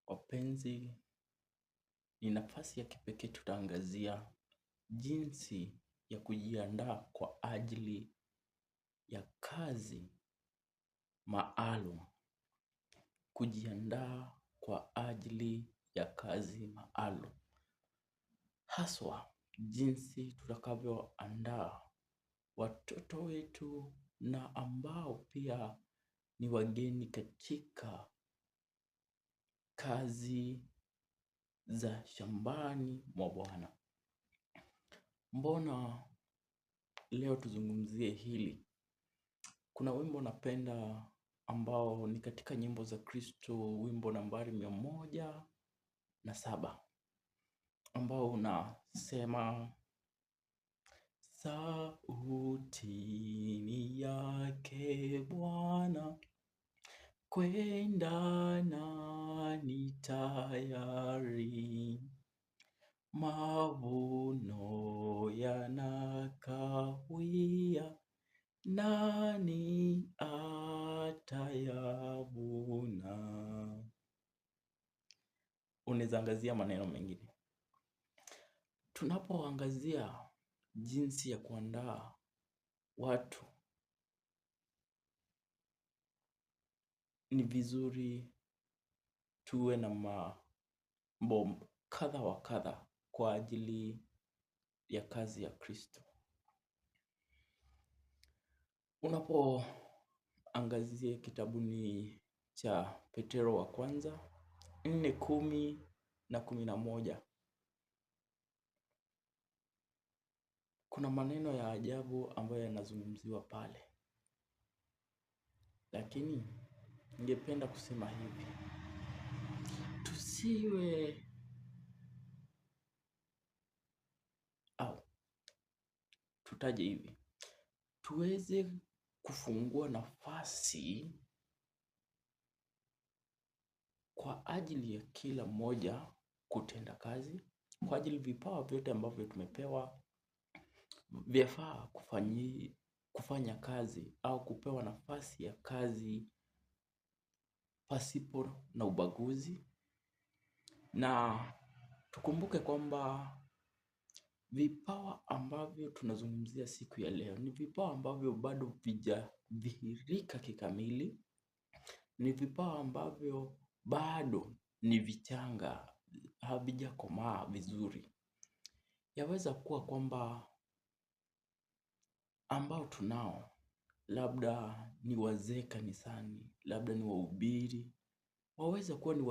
Wapenzi, ni nafasi ya kipekee tutaangazia jinsi ya kujiandaa kwa ajili ya kazi maalum. Kujiandaa kwa ajili ya kazi maalum. Haswa, jinsi tutakavyoandaa watoto wetu na ambao pia ni wageni katika kazi za shambani mwa Bwana. Mbona leo tuzungumzie hili? Kuna wimbo napenda ambao ni katika nyimbo za Kristo, wimbo nambari 107 ambao unasema, sauti yake Bwana kwenda ni tayari, mavuno yanakawia, nani atayavuna? Unaweza angazia maneno mengine. Tunapoangazia jinsi ya kuandaa watu, ni vizuri tuwe na mambo kadha wa kadha kwa ajili ya kazi ya Kristo. Unapoangazia kitabuni cha Petero wa kwanza 4:10 na 11, kuna maneno ya ajabu ambayo yanazungumziwa pale. Lakini ningependa kusema hivi: tuweze kufungua nafasi kwa ajili ya kila mmoja kutenda kazi, kwa ajili vipawa vyote ambavyo tumepewa vyafaa kufanya kazi au kupewa nafasi ya kazi pasipo na ubaguzi. Na tukumbuke kwamba vipawa ambavyo tunazungumzia siku ya leo ni vipawa ambavyo bado havijadhihirika kikamili. Ni vipawa ambavyo bado ni vichanga, havijakomaa vizuri. Yaweza kuwa kwamba ambao tunao labda ni wazee kanisani, labda ni wahubiri, waweza kuwa ni